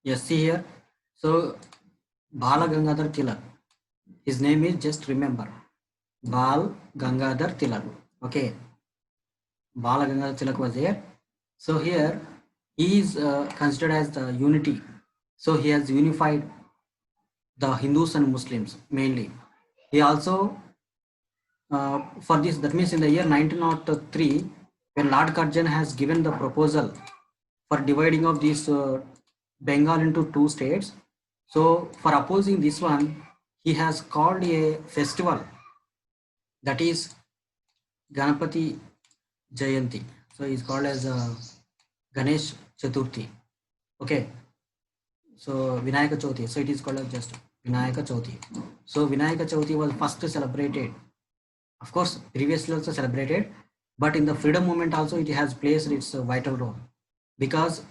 Yes, see here. So Bala Gangadhar Tilak, his name is, just remember, Bal Gangadhar Tilak. Okay, Bala Gangadhar Tilak was here. So here he is considered as the unity. So he has unified the Hindus and Muslims mainly. He also for this, that means in the year 1903, when Lord Curzon has given the proposal for dividing of this Bengal into two states, so for opposing this one, he has called a festival, that is Ganapati Jayanti. So he's called as Ganesh Chaturthi. Okay, so Vinayaka Chauthi. So it is called as just Vinayaka Chauthi. So Vinayaka Chauthi was first celebrated. Of course, previously also celebrated, but in the freedom movement also it has played its vital role, because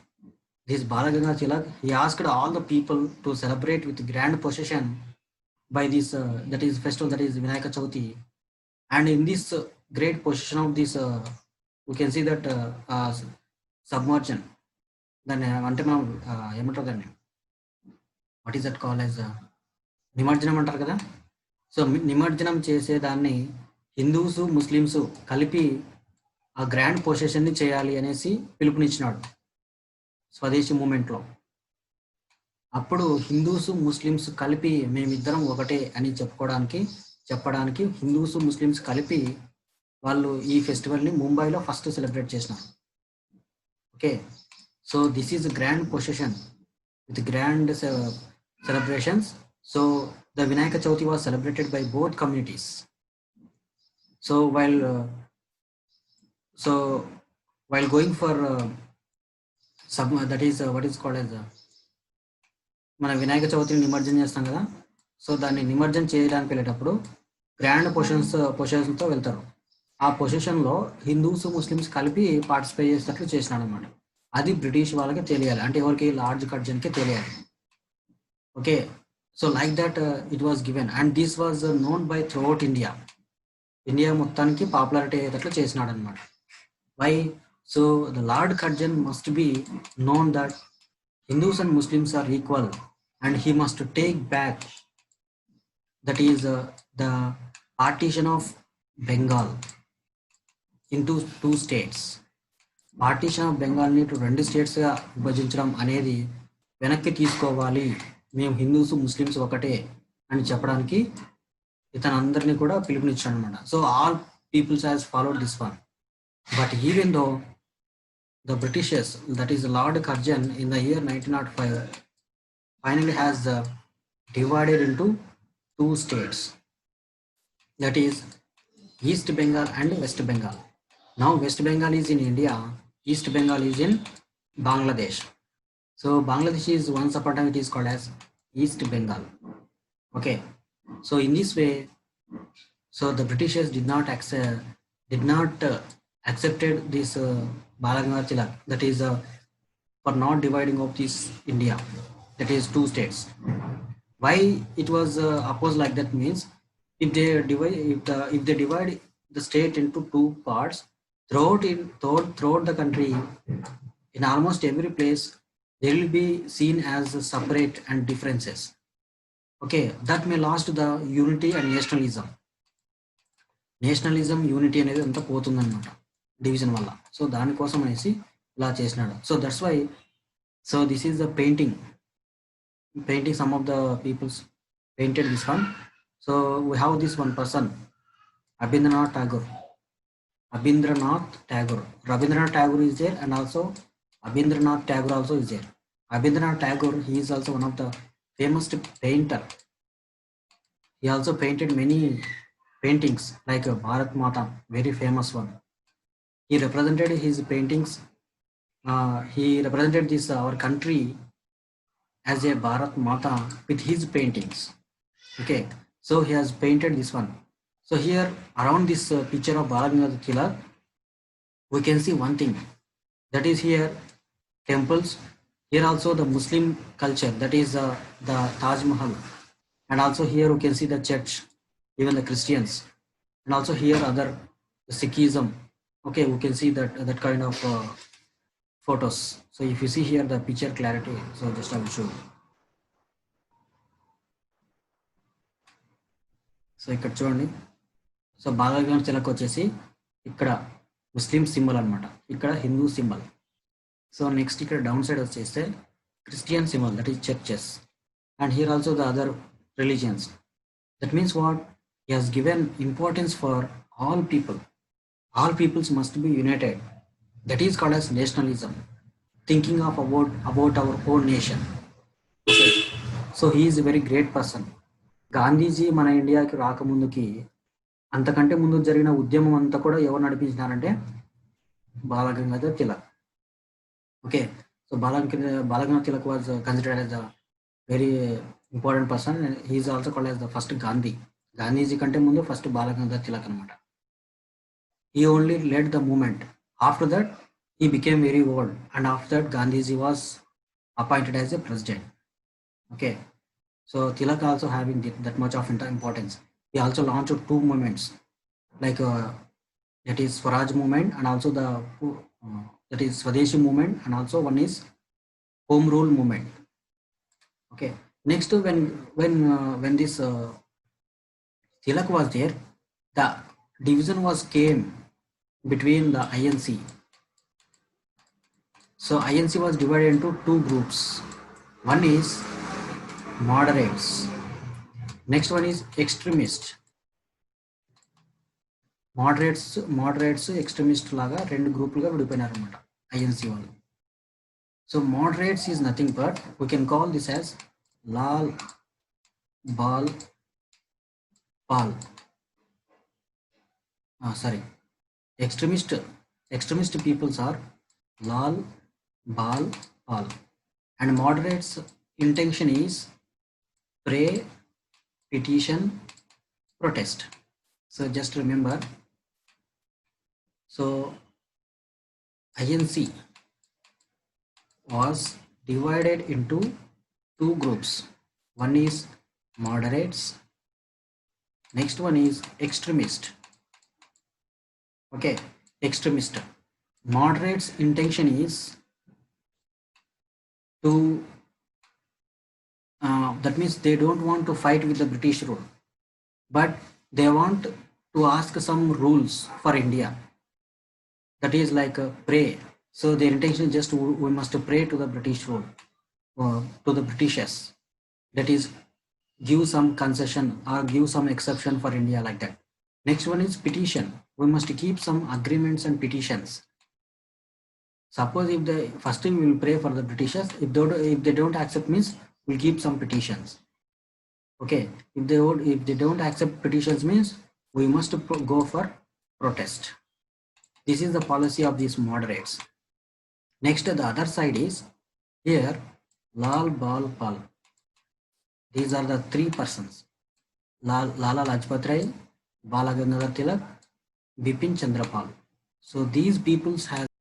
this Balaganga Tilak, he asked all the people to celebrate with grand procession by this that is festival, that is Vinayaka Chauthi. And in this great procession of this, we can see that submersion. Then అంటే మనం ఏమంటారు దాన్ని, what is that call as నిమజ్జనం అంటారు కదా. So నిమజ్జనం చేసేదాన్ని Hindus Muslims కలిపి ఆ గ్రాండ్ పొసెషన్ని చేయాలి అనేసి పిలుపునిచ్చినాడు స్వదేశీ మూమెంట్లో. అప్పుడు హిందూస్ ముస్లిమ్స్ కలిపి మేమిద్దరం ఒకటే అని చెప్పడానికి హిందూస్ ముస్లిమ్స్ కలిపి వాళ్ళు ఈ ఫెస్టివల్ని ముంబైలో ఫస్ట్ సెలబ్రేట్ చేసినారు. Okay, so this is grand possession with grand celebrations. So the Vinayaka Chauthi was celebrated by both communities. So while going for that is what is called as మన వినాయక చవితిని నిమజ్జనం చేస్తాం కదా. So దాన్ని నిమజ్జనం చేయడానికి వెళ్ళేటప్పుడు grand పొజిషన్తో వెళ్తారు. ఆ పొజిషన్లో హిందూస్ ముస్లిమ్స్ కలిపి పార్టిసిపేట్ చేసేటట్లు చేసినాడు అనమాట. అది బ్రిటిష్ వాళ్ళకి తెలియాలి, అంటే ఎవరికి, లార్డ్ కర్జన్కి తెలియాలి. Okay, so like that it was given, and this was known by throughout India. India మొత్తానికి పాపులారిటీ అయ్యేటట్లు చేసినాడు అనమాట. Why? So the Lord Curzon must be known that Hindus and Muslims are equal, and he must take back, that is the partition of Bengal into two states. Partition of బెంగాల్ని to 2 స్టేట్స్గా విభజించడం అనేది వెనక్కి తీసుకోవాలి, మేము Hindus Muslims ఒకటే అని చెప్పడానికి ఇతను అందరినీ కూడా పిలుపునిచ్చాడు అనమాట. So all peoples has followed this one. But even though the Britishers, that is Lord Curzon, in the year 1905 finally has divided into two states, that is East Bengal and West Bengal. Now West Bengal is in India, East Bengal is in Bangladesh. So Bangladesh is, once upon a time it is called as East Bengal. Okay, so in this way, so the Britishers did not accepted this Balaganga Tilak, that is for not dividing of this India, that is two states. Why it was opposed like that means, if they divide the state into two parts, throughout the country, in almost every place they will be seen as separate and differences. Okay, that may lost the unity and nationalism unity అనేది అంతా పోతుందన్నమాట division వల్ల. So దానికోసం అనేసి ఇలా చేసినాడు. So that's why, so this is the painting some of the peoples painted this one. So we have this one person, Rabindranath Tagore. Rabindranath Tagore is there, and also Rabindranath Tagore also is there. Rabindranath Tagore, he is also one of the famous painter. He also painted many paintings like Bharat Mata, very famous one. He represented his paintings, he represented this our country as a Bharat Mata with his paintings. Okay, so he has painted this one. So here around this picture of Balaganga Tilak, we can see one thing, that is here temples, here also the Muslim culture, that is the Taj Mahal, and also here we can see the church, even the Christians, and also here other Sikhism. Okay, we can see that kind of photos. So if you see here the picture clarity, so just I will show. So ఇక్కడ చూడండి. So Balagangadhar Tilak వచ్చేసి ఇక్కడ ముస్లిం symbol అనమాట, ఇక్కడ Hindu symbol. So next ఇక్కడ down side వచ్చేస్తే Christian symbol, that is churches, and here also the other religions. That means what, he has given importance for all people. All peoples must be united. That is called as nationalism, thinking of about our own nation. Okay, so he is a very great person. Gandhiji మన ఇండియాకి రాకముందుకి, అంతకంటే ముందు జరిగిన ఉద్యమం అంతా కూడా ఎవరు నడిపించినారంటే Balagangadhar Tilak. Okay, so Balagangadhar Tilak was considered as a very important person. He is also called as the first Gandhi. Gandhiji కంటే ముందు ఫస్ట్ బాలగంగాధర్ తిలక్ అనమాట. He only led the movement. After that, he became very old, and after that, Gandhiji was appointed as a president. Okay, so Tilak also having that much of importance. He also launched two movements, like that is Swaraj movement, and also that is Swadeshi movement, and also one is Home Rule movement. Okay, next when this Tilak was there, the division was came between the INC. So INC was divided into two groups. One is moderates, next one is extremist. moderates extremist laga rendu గ్రూపులుగా విడిపోయినారు అన్నమాట INC వాళ్ళు. So moderates is nothing but we can call this as Lal Bal Pal. Sorry, extremist peoples are Lal Bal Pal, and moderates intention is pray, petition, protest. So just remember, so INC was divided into two groups. One is moderates, next one is extremist. Okay, extremist. Moderates intention is to that means they don't want to fight with the British rule, but they want to ask some rules for India, that is like pray. So their intention is just we must pray to the British rule, to the Britishers, that is give some concession or give some exception for India, like that. Next one is petition. We must keep some agreements and petitions. Suppose if the first time we will pray for the Britishers, if they don't accept means we'll keep some petitions. Okay, if they don't accept petitions means we must go for protest. This is the policy of these moderates. Next, the other side is here Lal Bal Pal. These are the three persons: Lala Lajpat Rai, Balagangadhar Tilak, Bipin Chandra Pal. So these peoples have